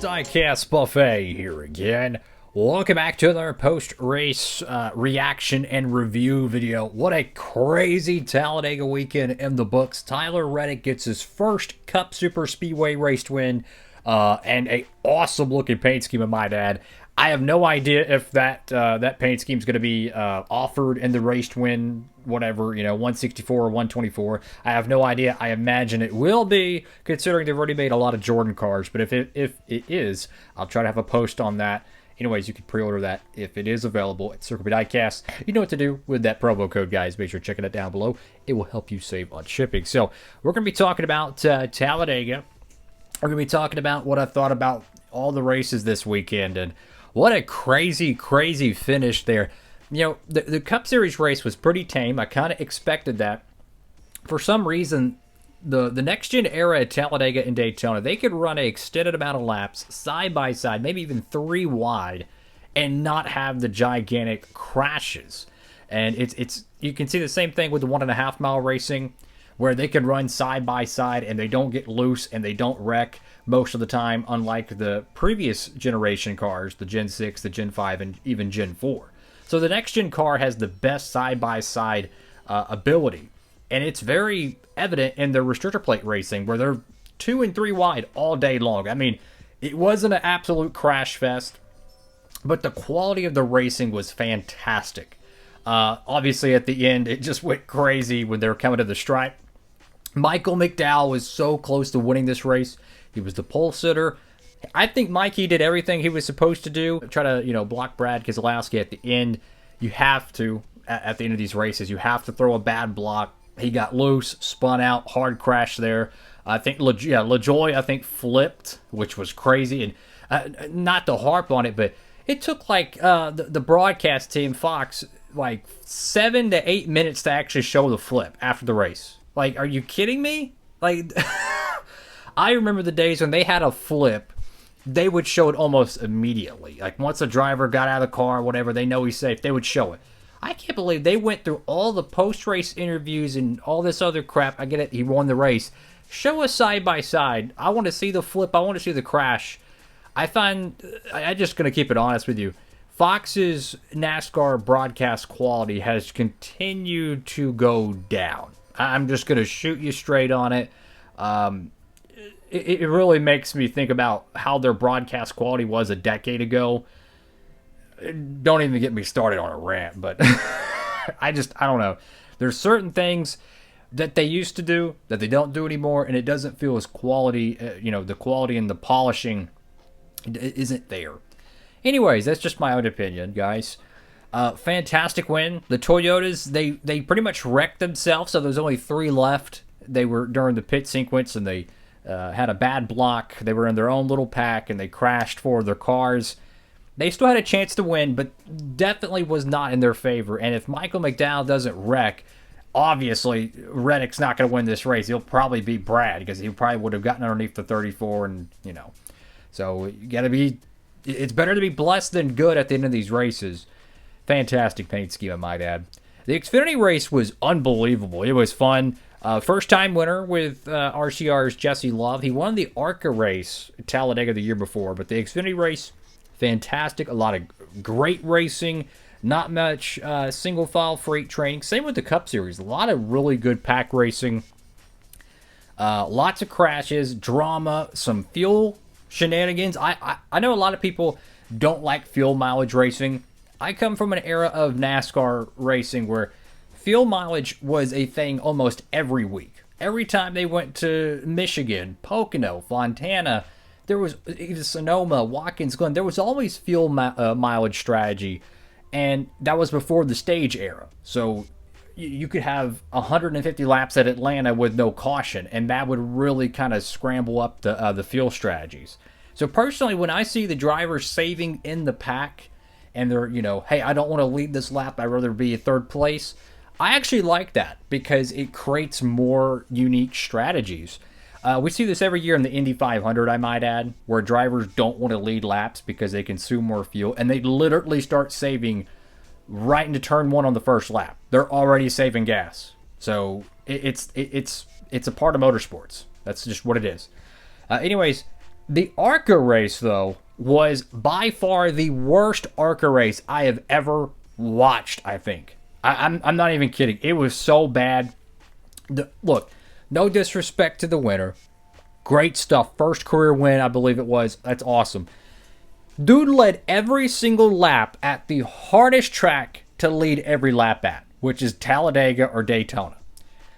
Diecast Buffet here again. Welcome back to another post-race reaction and review video. What a crazy Talladega weekend in the books. Tyler Reddick gets his first Cup Super Speedway race win and a awesome looking paint scheme, of my dad. I have no idea if that paint scheme is going to be offered in the race to win, whatever, 164 or 124. I have no idea. I imagine it will be, considering they've already made a lot of Jordan cars. But if it is, I'll try to have a post on that. Anyways, you can pre-order that if it is available at Circle B Diecast. You know what to do with that promo code, guys. Make sure to check it out down below. It will help you save on shipping. So we're going to be talking about Talladega. We're going to be talking about what I thought about all the races this weekend, and what a crazy, crazy finish there. The Cup Series race was pretty tame. I kind of expected that. For some reason, the next-gen era at Talladega and Daytona, they could run an extended amount of laps, side by side, maybe even 3 wide, and not have the gigantic crashes. And it's you can see the same thing with the 1.5 mile racing, where they can run side by side and they don't get loose and they don't wreck most of the time, unlike the previous generation cars, the Gen 6, the Gen 5, and even Gen 4. So the next gen car has the best side by side ability, and it's very evident in their restrictor plate racing, where they're 2 and 3 wide all day long. I mean, it wasn't an absolute crash fest, but the quality of the racing was fantastic. Obviously, at the end, it just went crazy when they were coming to the stripe. Michael McDowell was so close to winning this race. He was the pole sitter. I think Mikey did everything he was supposed to do. Try to, block Brad Keselowski at the end. You have to, at the end of these races, you have to throw a bad block. He got loose, spun out, hard crash there. I think Lajoie, I think, flipped, which was crazy. And not to harp on it, but it took the broadcast team, Fox, 7 to 8 minutes to actually show the flip after the race. Are you kidding me? I remember the days when they had a flip, they would show it almost immediately. Once the driver got out of the car or whatever, they know he's safe, they would show it. I can't believe they went through all the post-race interviews and all this other crap. I get it, he won the race. Show us side by side. I want to see the flip. I want to see the crash. I'm just going to keep it honest with you. Fox's NASCAR broadcast quality has continued to go down. I'm just going to shoot you straight on it. It really makes me think about how their broadcast quality was a decade ago. Don't even get me started on a rant, but I don't know. There's certain things that they used to do that they don't do anymore, and it doesn't feel as quality, the quality and the polishing isn't there. Anyways, that's just my own opinion, guys. Fantastic win. The Toyotas, they pretty much wrecked themselves, so there's only 3 left. They were during the pit sequence, and they had a bad block. They were in their own little pack, and they crashed 4 of their cars. They still had a chance to win, but definitely was not in their favor. And if Michael McDowell doesn't wreck, obviously Reddick's not going to win this race. He'll probably beat Brad, because he probably would have gotten underneath the 34, and So you got to be. It's better to be blessed than good at the end of these races. Fantastic paint scheme, I might add. The Xfinity race was unbelievable. It was fun. First-time winner with RCR's Jesse Love. He won the ARCA race at Talladega the year before, but the Xfinity race, fantastic. A lot of great racing. Not much single-file freight training. Same with the Cup Series. A lot of really good pack racing. Lots of crashes, drama, some fuel shenanigans. I know a lot of people don't like fuel mileage racing. I come from an era of NASCAR racing where fuel mileage was a thing almost every week. Every time they went to Michigan, Pocono, Fontana, there was either Sonoma, Watkins Glen, there was always fuel mileage strategy, and that was before the stage era. So you could have 150 laps at Atlanta with no caution, and that would really kind of scramble up the fuel strategies. So personally, when I see the drivers saving in the pack, and they're, hey, I don't want to lead this lap, I'd rather be in 3rd place, I actually like that, because it creates more unique strategies. We see this every year in the Indy 500, I might add, where drivers don't want to lead laps because they consume more fuel, and they literally start saving right into turn 1 on the first lap. They're already saving gas. So it's a part of motorsports. That's just what it is. Anyways, The ARCA race, though, was by far the worst ARCA race I have ever watched, I think. I'm not even kidding. It was so bad. Look, no disrespect to the winner. Great stuff. First career win, I believe it was. That's awesome. Dude led every single lap at the hardest track to lead every lap at, which is Talladega or Daytona.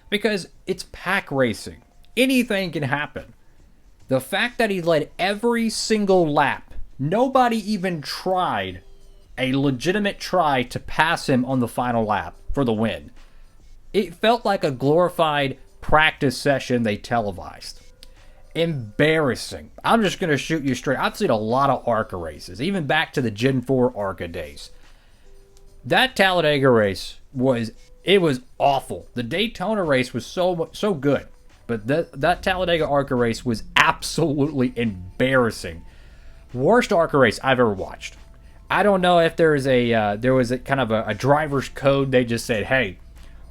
Because it's pack racing. Anything can happen. The fact that he led every single lap, nobody even tried a legitimate try to pass him on the final lap for the win. It felt like a glorified practice session they televised. Embarrassing. I'm just going to shoot you straight. I've seen a lot of ARCA races, even back to the Gen 4 ARCA days. That Talladega race was awful. The Daytona race was so good. But that Talladega ARCA race was absolutely embarrassing. Worst ARCA race I've ever watched. I don't know if there was a kind of a driver's code. They just said, hey,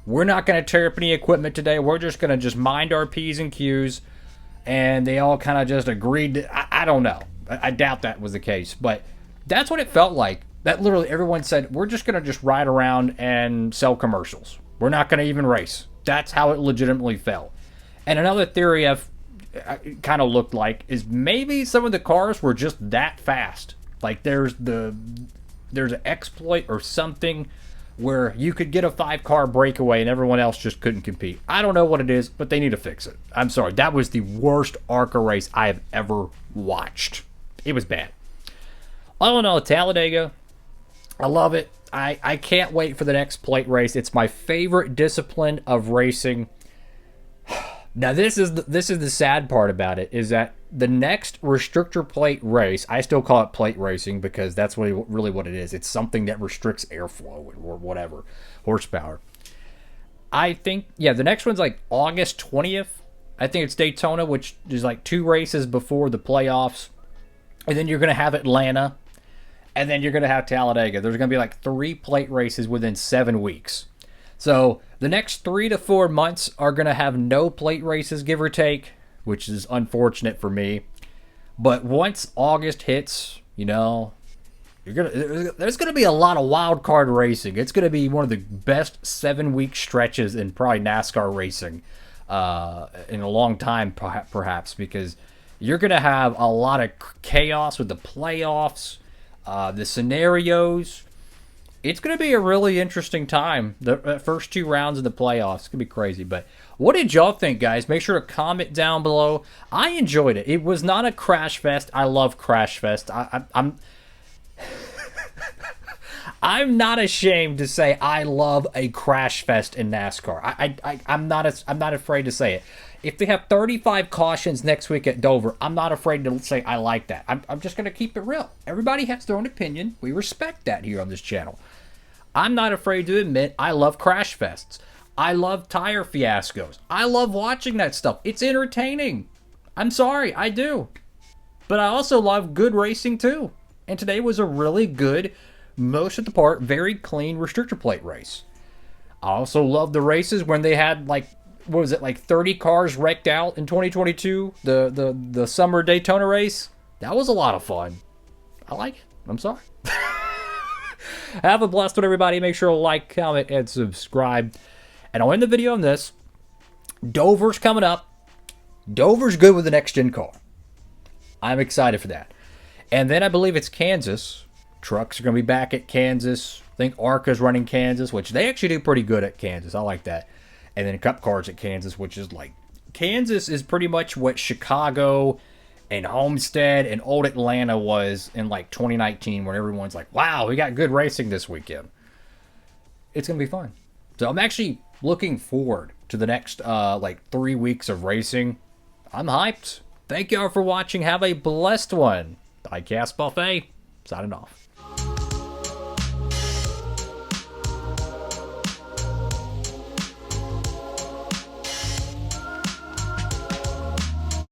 we're not going to tear up any equipment today. We're just going to just mind our P's and Q's. And they all kind of just agreed. I don't know. I doubt that was the case. But that's what it felt like. That literally everyone said, we're just going to just ride around and sell commercials. We're not going to even race. That's how it legitimately felt. And another theory I've kind of looked like is maybe some of the cars were just that fast. Like there's an exploit or something where you could get a 5-car breakaway and everyone else just couldn't compete. I don't know what it is, but they need to fix it. I'm sorry. That was the worst ARCA race I have ever watched. It was bad. All in all, Talladega, I love it. I can't wait for the next plate race. It's my favorite discipline of racing. Now, this is the sad part about it, is that the next restrictor plate race, I still call it plate racing because that's really what it is. It's something that restricts airflow or whatever, horsepower. I think, yeah, the next one's like August 20th. I think it's Daytona, which is like 2 races before the playoffs. And then you're going to have Atlanta. And then you're going to have Talladega. There's going to be like 3 plate races within 7 weeks. So the next 3 to 4 months are going to have no plate races, give or take, which is unfortunate for me. But once August hits, you know, there's going to be a lot of wild card racing. It's going to be one of the best 7-week stretches in probably NASCAR racing in a long time, perhaps, because you're going to have a lot of chaos with the playoffs, the scenarios. It's going to be a really interesting time. The first 2 rounds of the playoffs. It's going to be crazy. But what did y'all think, guys? Make sure to comment down below. I enjoyed it. It was not a crash fest. I love crash fest. I'm not ashamed to say I love a crash fest in NASCAR. I'm not afraid to say it. If they have 35 cautions next week at Dover, I'm not afraid to say I like that. I'm just going to keep it real. Everybody has their own opinion. We respect that here on this channel. I'm not afraid to admit I love crash fests. I love tire fiascos. I love watching that stuff. It's entertaining. I'm sorry, I do. But I also love good racing too. And today was a really good, most of the part, very clean restrictor plate race. I also love the races when they had like, what was it, like 30 cars wrecked out in 2022, the summer Daytona race. That was a lot of fun. I like it. I'm sorry. Have a blessed one, everybody. Make sure to like, comment, and subscribe. And I'll end the video on this. Dover's coming up. Dover's good with the next-gen car. I'm excited for that. And then I believe it's Kansas. Trucks are going to be back at Kansas. I think ARCA's running Kansas, which they actually do pretty good at Kansas. I like that. And then Cup Cars at Kansas, which is like... Kansas is pretty much what Chicago and Homestead and Old Atlanta was in like 2019, where everyone's like, wow, we got good racing this weekend. It's going to be fun. So I'm actually looking forward to the next like 3 weeks of racing. I'm hyped. Thank y'all for watching. Have a blessed one. Diecast Buffet, signing off.